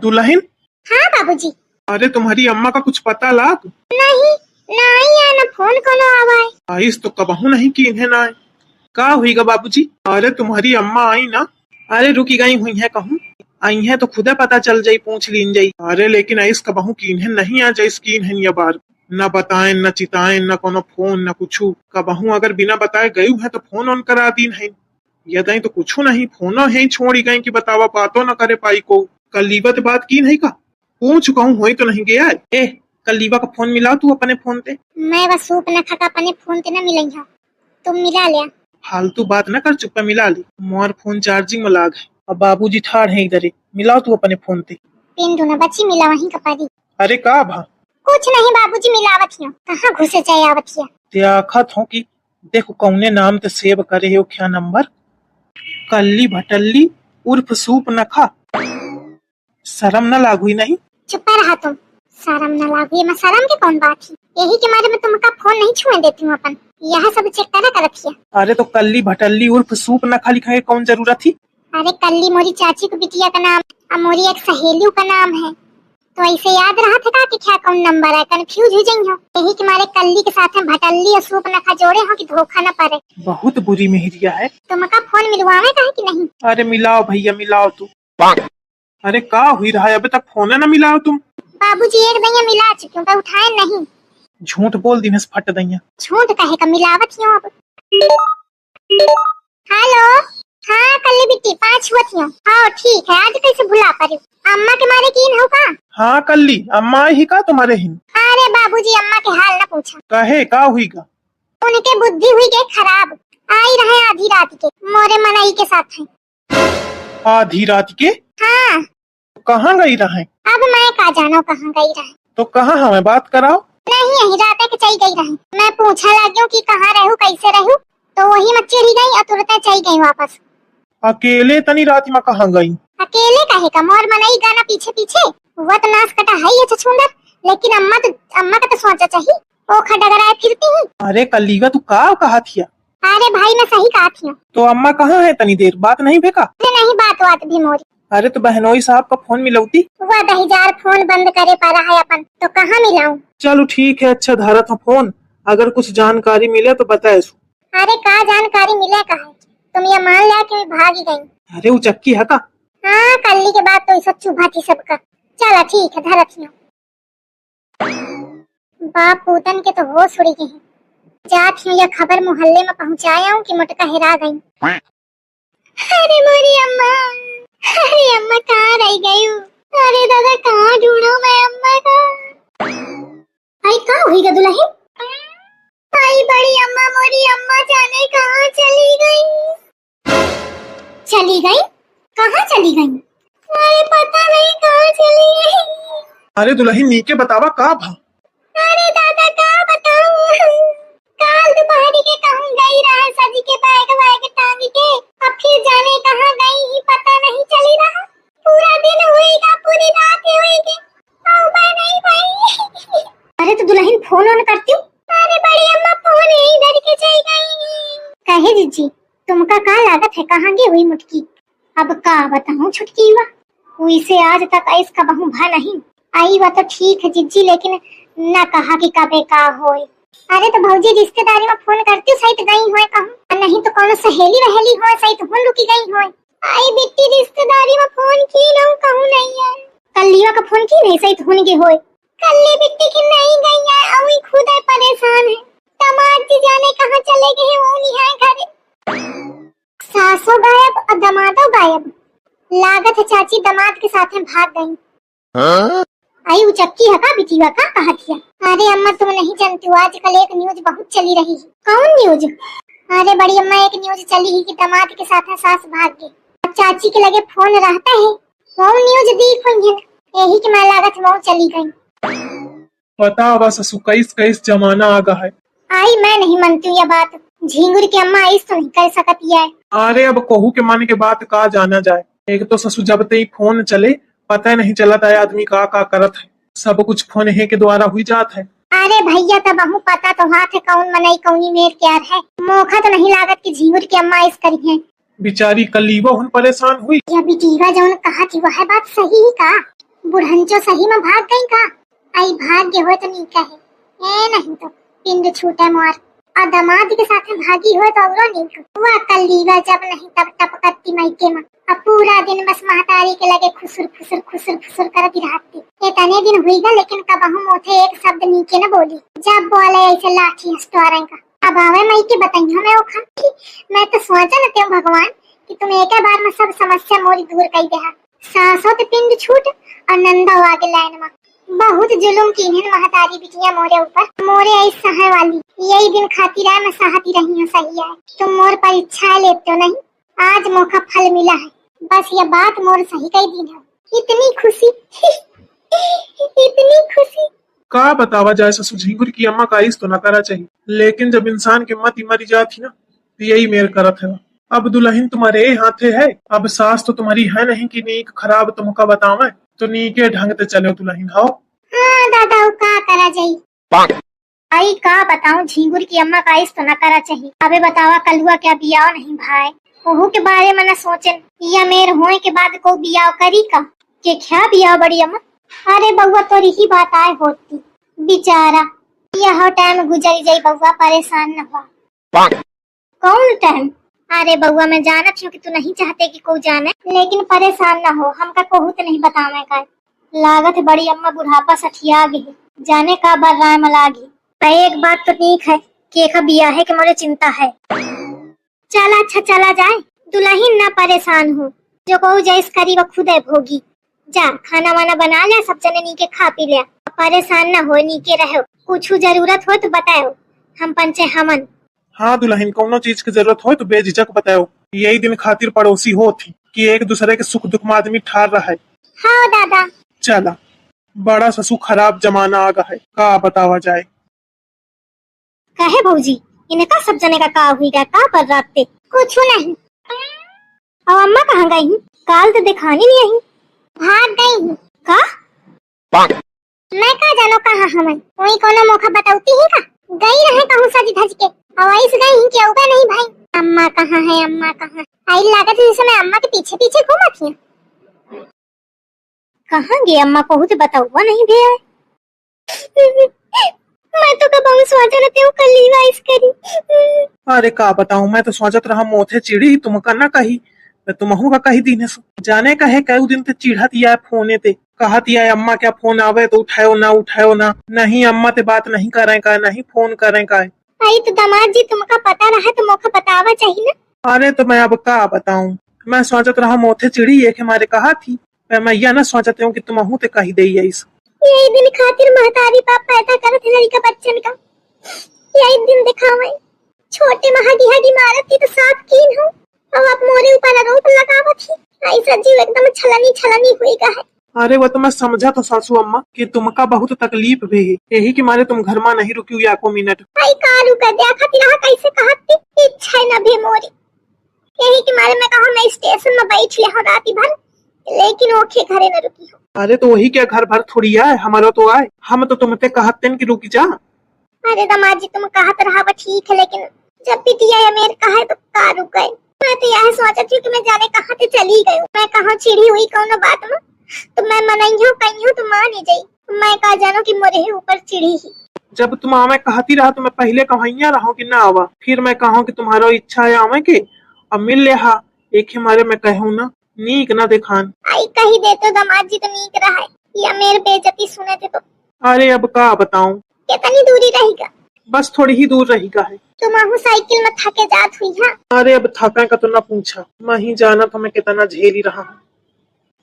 दुल्हन। हाँ बाबूजी। अरे तुम्हारी अम्मा का कुछ पता लाग? नहीं नहीं है ना, फोन कोनो आवा है। आइस तो कबहू नहीं की इन्हें ना आए। का हुईगा बाबूजी? अरे तुम्हारी अम्मा आई ना। अरे रुकी गई हुई है कहूँ आई है तो खुदा पता चल जाई, पूछ लीन जाई। अरे लेकिन आइस कबहू की इन्हें नहीं आ जाइस की इन्हें ये बार न बताएं न चिताएं न कोनो फोन न कुछ। कबहू अगर बिना बताए गयू है तो फोन ऑन करा दीन है। यदि तो कुछ नहीं, फोनो है छोड़ी गई कि बतावा बातों न करे पाई को। कलीबत बात की नहीं का पूछ कहूँ हो तो नहीं गया। ए कलीबा का फोन मिलाओ तू अपने फोन पे। मैं बस सूप न खा अपने फोन पे न मिलई हो, तुम मिला लिया। फालतू बात न कर, चुप्पा मिला ली। मोर फोन चार्जिंग में लाग है। अब बाबूजी ठाड़ है इधर, मिलाओ तू अपने फोन पे। पिन दो ना बच्ची, मिला वहीं कपारी। अरे का भा? कुछ नहीं बाबूजी, मिलावत हो कहाँ घुसे चाहे आवत हिया। देखत हो कि देखो कौने नाम ते सेव करे हो क्या नंबर। कल्ली भटल्ली उर्फ सूप नखा। शर्म न लागुई नहीं? चुप रहा तुम, शर्म न लागू। ये मैं शर्म की कौन बात है, यही के मारे में तुमका फोन नहीं छुए देती हूँ अपन। यह सब चेक करा करत हिया। अरे तो कल्ली भटल्ली उर्फ सूप नखा लिखा है, कौन जरूरत थी? अरे कल्ली मोरी चाची को बिटिया का नाम और मोरी एक सहेली का नाम है, तो ऐसे याद रहा था कि क्या कौन नंबर है, कंफ्यूज हो जाई हो। यही के मारे कल्ली के साथ में भटल्ली और सूप नखा जोड़े हो कि धोखा न पड़े। बहुत बुरी मेहरिया है। तुमका फोन मिलवावे कहे कि नहीं? अरे मिलाओ भैया मिलाओ तू। अरे का हुई रहा है, अबे तक फोन न मिलाओ तुम? बाबूजी एक दैया मिला चुकी हूँ, उठाए नहीं। झूठ बोल दी फट दैया। झूठ कहे का, मिलावत ही अब। हेलो, हाँ कल्ली बिट्टी 5 हुआ थी। हाँ ठीक है, आज कैसे भुला पा रही? अम्मा के मारे की हो का? हाँ कल्ली अम्मा ही का तुम्हारे हिन? अरे बाबूजी अम्मा के हाल न पूछा। कहे का हुई का? उनके बुद्धि हुई गई खराब, आई रहे आधी रात के मोरे मनाई के साथ है। आधी रात के? हाँ। कहाँ गई रहे? अब मैं का जानो कहाँ गई रहे। तो कहाँ हमें बात कराओ। नहीं यही रात के चली गई रहे। मैं पूछा लगी कि कहाँ रहूं कैसे रहूं, तो वही मत चिड़ी गई और तुरंत चली गई वापस। अकेले तनी रात में कहाँ गई? अकेले कहे का, मोर मनाई गाना पीछे पीछे हुआ तो नाश कटा है ये छछूंदर। लेकिन अम्मा का तो सोचा चाहिए, ओ खडगराए फिरती ही। अरे कल्लीगा तू का कहा थिया? अरे भाई मैं सही कहा थी। तो अम्मा कहाँ है, तनी देर बात नहीं भेका? नहीं बात भी मोरी। अरे तो बहनोई साहब का फोन मिलौती। वह 10,000 फोन बंद करे पा रहा है अपन, तो कहाँ मिलाऊं? चलो ठीक है, अच्छा धारा था फोन, अगर कुछ जानकारी मिले तो बताए। अरे का जानकारी मिले का है, तुम ये मान लिया कि मैं भागी गई। अरे वो चक्की है का? हाँ कल्ली के बाद तो सब चुभा थी सबका। चला ठीक है, धरत ही बाप पूतन के तो होश उड़ी गई। जात हूँ यह खबर मोहल्ले में पहुँचाया हूँ कि मुटका हिरा गई। अरे मोरी अम्मा, अरे अम्मा कहाँ रह गई हूँ? अरे दादा कहाँ ढूंढूं मैं अम्मा का? आई कहाँ हुई गा दुल्हन? आई बड़ी अम्मा, मोरी अम्मा जाने कहाँ चली गई? चली गई? कहाँ चली गई? अरे पता नहीं कहाँ चली गई। अरे दुल्हन नीके बतावा का भा? अरे दादा का बताऊं, काल दोपहरी के कहूँ गई रहा सजी के बैग वैग टांग के, अब फिर जाने कहाँ गई ही पता नहीं चली रहा। पूरा दिन हुएगा, पूरी रात हुएगी, नहीं भाई। अरे तो दुल्हन फोन ऑन करती हूँ। अरे बड़ी अम्मा फोन इधर के चली गई। कहे जीजी तुमका का लागत है, कहाँ गई हुई मुटकी? अब का बताऊं छुटकी हुआ, हुई से आज तक इसका बहु भा नहीं आई। वह तो ठीक है जीजी, लेकिन न कहा कि कबे का होए। अरे तो भौजी रिश्तेदारी में फोन करती हूँ, सही गई होए कहूँ, नहीं तो कौन सहेली वहेली होए, सही तो फोन रुकी गई होए। आई बिट्टी रिश्तेदारी में फोन की न कहूँ नहीं है। कल्लिया का फोन की नहीं, सही तो होने के होए। कल्ली बिट्टी की नहीं गई है, अभी खुद परेशान है। दामाद जी जाने कहाँ चले गए, वो नहीं है घरे। सासो गायब और दमादो गायब, लागत है चाची दामाद के साथ में भाग गई। आई वो चक्की है का बिटिया का कहा थिया? अरे अम्मा तुम नहीं जानती हो, आजकल एक न्यूज बहुत चली रही है। कौन न्यूज? अरे बड़ी अम्मा एक न्यूज चली है कि दामाद के साथ सास भाग गई, चाची के लगे फोन रहता है, वो न्यूज देख हुई है, यही की मैं लागत वो चली गई। पता बस कैस कैस जमाना आ गया है। आई मैं नहीं मानती हूँ यह बात, झिंगुर की अम्मा इस तो नहीं कर सकती है। अरे अब कहू के माने के बात का जाना जाए, एक तो ससुर जब ते फोन चले पता नहीं चलता है आदमी का करत है, सब कुछ फोन है के द्वारा हुई जात है। अरे भैया तब बहु पता तो हाथ है कौन मनाई कौनी मेर क्या है, मौका तो नहीं लागत कि झिंगुर की अम्मा इस करी है। बिचारी कलीबो हुन परेशान हुई। यह बिटीवा जौन कहा थी वह बात सही ही का। बुढ़ंचो सही में भाग गई का? आई भाग्य हो तो नहीं कहे, ए नहीं तो पिंड छूटे मोर। और दामाद के साथ भागी हो तो और नहीं हुआ कलीवा, जब नहीं तब टपकती मायके में। अब पूरा दिन बस महतारी के लगे खुसुर खुसुर खुसुर खुसुर करती रहती। इतने दिन हुईगा लेकिन कबहू मोथे एक शब्द नीचे न बोली। जब बोले ऐसे लाठी हंसटोरें का। अब आवे मई के बताइयो मैं ओखा। मैं तो सोचा न ते भगवान कि तुम एक बार में सब समस्या मोरी दूर कर दे। सासों ते पिंड छूट और नंदा आगे लाइन में। बहुत जुलुम की है महतारी बिटिया मोरे ऊपर। मोरे आई सहे वाली यही दिन खाती रह मैं सहती रही हूँ। सही है तुम मोर परीक्षा लेते नहीं, आज मौका फल मिला है। बस ये बात मोर सही कई दिन है। इतनी खुशी इतनी खुशी का बतावा जाए। ससुर झिंगुर की अम्मा का इस तो न करा चाहिए, लेकिन जब इंसान की मती मरी जाती ना तो यही मेर करत है। अब दुल्हन तुम्हारे हाथे है, अब सास तो तुम्हारी है नहीं कि नीक खराब तुमका बतावे, तो नीके ढंग से चलो दुल्हन। हाओ हाँ दादा का करा जाई। आई का बताऊं झिंगुर की अम्मा का इस तो न करा चाहिए। अबे बतावा कल हुआ क्या बियाह नहीं भाई, ओहू के बारे में न सोचन। या मेर होए के बाद को बियाह करी का के क्या बियाह बड़ी अम्मा। अरे बउआ तो ही बात आए होती बेचारा, यह टाइम गुजर जाई बउआ, परेशान न हुआ। कौन टाइम? अरे बउआ मैं जानत हूँ कि तू नहीं चाहते कि कोई जाने, लेकिन परेशान न हो। हमका कहूत नहीं बतावे का लागत बड़ी अम्मा बुढ़ापा सठिया गई, जाने का बर राय मलागी। एक बात तो ठीक है कि एक बियाह है कि मुझे चिंता है। चला अच्छा चला जाए, दुल्हन ना परेशान हो। जो को जैस करी वो खुद भोगी। जा खाना वाना बना ले, सब जने नीके खा पी ले। परेशान ना हो, नीके रहो। कुछ जरूरत हो तो बताओ, हम पंचे हमन। हाँ दुल्हन कोनो चीज की जरूरत हो तो बेझिझक बताओ। यही दिन खातिर पड़ोसी हो थी कि एक दूसरे के सुख दुख में आदमी ठार रहा है। हाँ दादा। चला बड़ा ससु खराब जमाना आ गया है, का बतावा जाए। कहे भौजी इनका सब जने का का हुई गया का पर रात पे कुछ नहीं। और अम्मा कहाँ गई हूँ? काल तो दिखानी नहीं आई। भाग गई हूँ का? मैं का जानो कहाँ हमें कोई कोनो मौका बताती ही का? गई रहे कहूँ सज धज के और ऐसे गई क्या होगा नहीं भाई। अम्मा कहाँ है? अम्मा कहाँ? आई लागत है जैसे मैं अम्मा के पीछे पीछे घूमती हूँ। कहाँ गई अम्मा को तो बताऊँ नहीं भैया। मैं तो कब सोचा रहती हूँ कल लीवाइस करी। अरे का बताऊं, मैं तो सोचत रहा मोथे चिड़ी तुमका ना कही, मैं तुमहू का कही दिन जाने का है। कई दिन ते चिढ़त या फोने ते कहत या अम्मा क्या फोन आवे तो उठाओ ना। नहीं अम्मा ते बात नहीं करे का, नहीं फोन करे का। आई तो दामाद जी तुमका पता रहा तो मौका बतावा चाहिए ना। अरे तो मैं अब का बताऊं, मैं सोचत रहा मोथे चिड़ी एक हमारे कहा थी, मैं यह ना सोचते हूँ कि तुमहू ते कही दे। यही दिन खातिर महतारी बाप पैदा करत है लड़का बच्चन का। यही दिन दिखावे छोटे महागी हगी मारत थी तो साथ कीन हो और अब मोरे ऊपर आरोप लगावत थी। ऐसा जीव एकदम छलनी हुई का है। अरे वो तो मैं समझा तो सासू अम्मा कि तुमका बहुत तकलीफ भी है, यही के मारे तुम घर में नहीं रुकी या को मिनट। आई कालू कर दिया खातिर रहा कैसे कहत थी इच्छा न भी मोरी। यही के मारे मैं कहा मैं स्टेशन में बैठ ले हूं राती भर, लेकिन ओखे घरे न रुकी हूं। अरे तो वही क्या घर भर थोड़ी आए, हमारा तो आए। हम तो तुमसे कहते हैं कि रुकी जा। अरे दामाद जी तुम कहत रहा ठीक है, लेकिन जब पिटिया या मेरे कहा तो का रुक गए। मैं तो यह सोचती हूँ कि मैं जाने कहाँ से चली गई। मैं कहाँ चिड़ी हुई कौन बात में तो मैं मनाइयो कहीं तो मान ही जाई। मैं कहा जानो कि मोरे ऊपर चिड़ी ही। जब तुम आवे कहती रहा तो मैं पहले कहैया रहा कि ना आवा, फिर मैं कहूँ कि तुम्हारा इच्छा है आवे के अब मिल ले। हा एक हमारे मैं कहूँ ना नीक ना दिखान। आई कही देते दामाद जी तो नीक रहा है या मेरे बेइज्जती सुने थे तो। अरे अब का बताऊं, कितनी दूरी रहेगा? बस थोड़ी ही दूर रहेगा है। तुम आहू साइकिल में थके जात हुई है। अरे अब थका का तो ना पूछा, मैं ही जाना तो मैं कितना झेली रहा हूँ।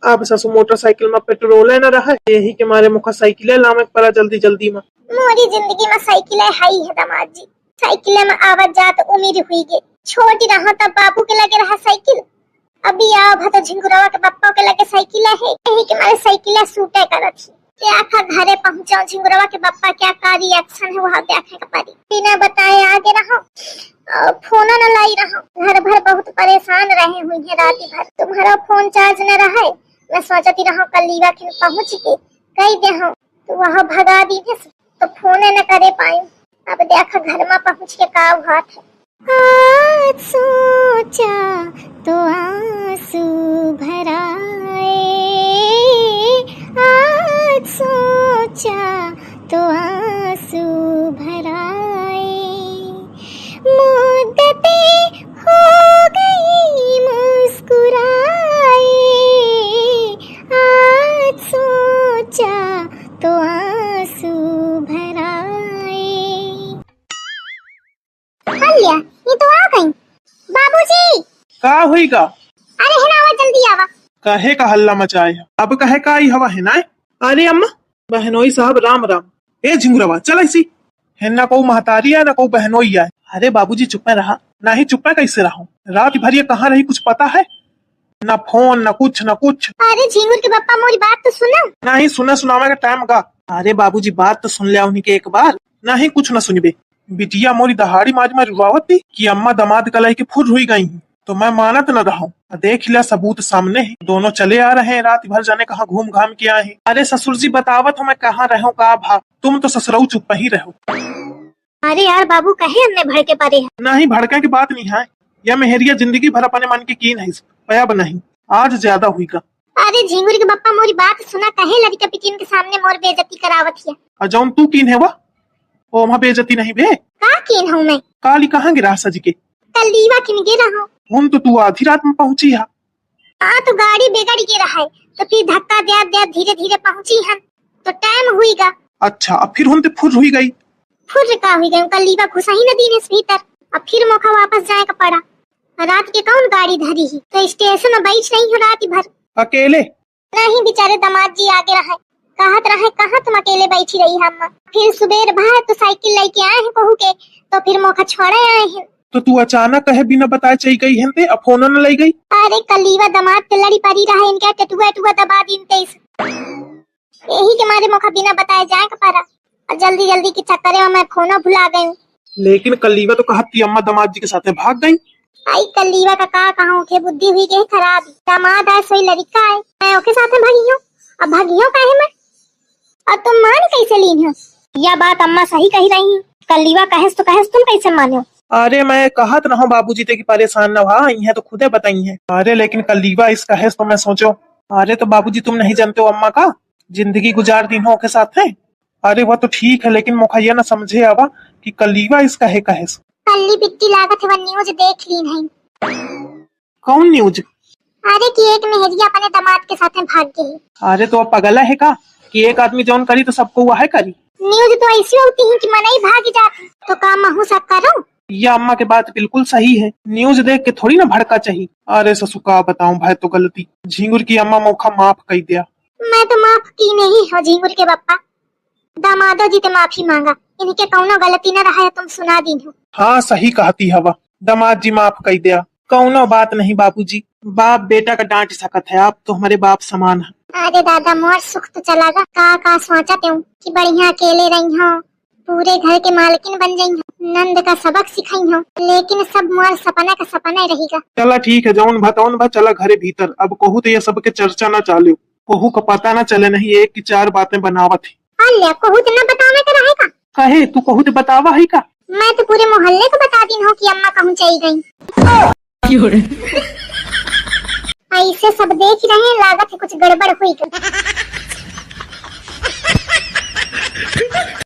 अब ससु मोटरसाइकिल में पेट्रोल न रहा, यही के मारे मुखा साइकिल लामे पड़ा जल्दी जल्दी में। मोरी जिंदगी में साइकिल है ही है दामाद जी। साइकिल में आवत जात उम्र हुई गे। छोटी रहा तब बाबू के लगे रहा साइकिल, अभी आओ तो झिंगुरवा के पप्पा के लगे साइकिल है। यही के मारे साइकिल सूटे करत थी। देखा घरे पहुंचा झिंगुरवा के पप्पा क्या का रिएक्शन है वहाँ देखने का पड़ी। बिना बताए आगे रहो फोन न लाई रहो। घर भर बहुत परेशान रहे हुई है राती भर। तुम्हारा फोन चार्ज न रहा, मैं सोचती रहो कल लीवा खिन पहुँच के कही दे हो तो वहाँ भगा दी तो फोन न करे पाई। अब देखा घर में पहुँच के का हाथ है। आज सोचा तो आंसू भराए। का हुईगा? अरे है ना, आवा जल्दी आवा। कहे का हल्ला मचाए है? अब कहे का आई हवा है ना? अरे अम्मा बहनोई साहब राम राम। ए झिंगुरवा चल ऐसी है ना, को महतारी है ना को बहनोई है। अरे बाबूजी चुप में रहा। ना ही चुप में कैसे रहा? रात भर ये कहाँ रही कुछ पता है? ना फोन न कुछ न कुछ। अरे झिंगुर के पप्पा मोरी बात तो सुना। ना ही सुना सुनावे का टाइम का। अरे बाबूजी बात तो सुन लिया उन्हीं के एक बार। ना ही कुछ न सुनबे। बिटिया मोरी दहाड़ी माज में रुआवत थी कि अम्मा दमाद कलाई के फुर हुई गई हैं। तो मैं मानत न रहा हूँ। देख लिया सबूत सामने है। दोनों चले आ रहे हैं, रात भर जाने कहाँ घूम घाम के आए हैं। अरे ससुर जी बतावत हो मैं कहाँ रहूं का भाग। तुम तो ससुराऊ चुप ही रहो। अरे यार बाबू कहे हमने भड़के पड़े है। ना ही भड़के की बात नहीं है। यह मेहरिया जिंदगी भर अपने मन की कीन है, पयाब नहीं आज ज्यादा हुई का। अरे झिंगुर के पप्पा मोरी बात सुना, कहे लड़का पिटिन के सामने मोर बेइज्जती करावत है। अजौन तू कीन है वह ओ वहाँ बेइज्जती नहीं बे। का कीन हूँ मैं? काली कहाँ गिरा सज के? कल लीवा किन गिरा हूँ। हम तो तू आधी रात में पहुंची है। तो गाड़ी बेगाड़ी गिरा है, तो फिर धक्का दे दे धीरे धीरे पहुंची है, तो टाइम हुईगा। अच्छा अब फिर हम तो फुर हुई गई। फुर का हुई गई, कल लीवा घुसा ही न दीने भीतर। अब फिर मौका वापस जाए का पड़ा। रात के कौन गाड़ी धरी ही, तो स्टेशन में बैठ नहीं हो रात भर। अकेले? नहीं बेचारे दामाद जी आगे रहे, कहत रहे कहाँ तुम अकेले बैठी रही हम। फिर सुबेर भर तो साइकिल लेके आए हैं कहू के, तो फिर मौका छोड़े आए हैं। तो तू अचानक कहे बिना बताए चली गई है ते अब फोन न लाई गई? अरे कलीवा दामाद के लड़ी पड़ी रहे, इनके टटुआ टुआ दबा दिन तेईस, यही के मारे मौका बिना बताए जाए का पड़ा। और जल्दी जल्दी के चक्कर में मैं खोना भुला गई। लेकिन कलीवा तो कहती अम्मा दामाद जी के साथ भाग गई। आई कलीवा का का कहूँ के बुद्धि हुई के खराब। दामाद आए सोई लड़का आए, मैं ओके साथ में भागी हूँ। अब भागियो काहे मैं? और तुम मान कैसे लीन हो? यह बात अम्मा सही कही रही है। कलीवा कहेस तो कहेस, तुम कैसे मानो? अरे मैं कहत रहा हूँ बाबूजी ते की परेशान न हुआ है तो खुदे बताई है। अरे लेकिन कलीवा इसका है तो मैं सोचो। अरे तो बाबूजी तुम नहीं जानते हो अम्मा का जिंदगी गुजार दिन हो के साथ है। अरे वह तो ठीक है, लेकिन मुखा यह न समझे आवा कि कलीवा इसका है कहेस। कल्ली बिट्टी लागत है, वह न्यूज देख लीन है। कौन न्यूज? अरे कि एक मेहरिया अपने दामाद के साथ में भाग गई। अरे तो अब पगला है का कि एक आदमी जौन करी तो सबको वह है करी। न्यूज तो ऐसी होती है कि मन ही भाग जाती, तो काम महू सब करूं। यह अम्मा के बात बिल्कुल सही है। न्यूज देख के थोड़ी ना भड़का चाहिए। अरे ससुका बताऊं भाई तो गलती झिंगुर की अम्मा मौका माफ कर दिया। मैं तो माफ की नहीं हो झिंगुर के पप्पा। दामादो जी तो माफी मांगा, इनके कौनो गलती न रहा है, तुम सुना दी हो। हाँ सही कहती हवा, दामाद जी माफ कर दिया। कौनो बात नहीं बाबूजी, बाप बेटा का डांट सकत है, आप तो हमारे बाप समान है। अरे दादा मोर सुख तो चला गा, का सोचते हूँ कि बढ़िया अकेले रही हो, पूरे घर के मालकिन बन गई हो, नंद का सबक सिखाई हो, लेकिन सब मोर सपना का सपना ही रहेगा। चला ठीक है, जौन भतौन भा चला घरे भीतर। अब कहू तो ये सबके चर्चा न चाले, कहू का पता न चले, नहीं एक की चार बातें बनावत है। अल्लाह कहू तो न बताने का रहेगा। कहे तू कहू तो बतावा है का? मैं तो पूरे मोहल्ले को बता दी हूँ कि अम्मा कहूँ चली गई। ऐसे सब देख रहे हैं, लागत है कुछ गड़बड़ हुई।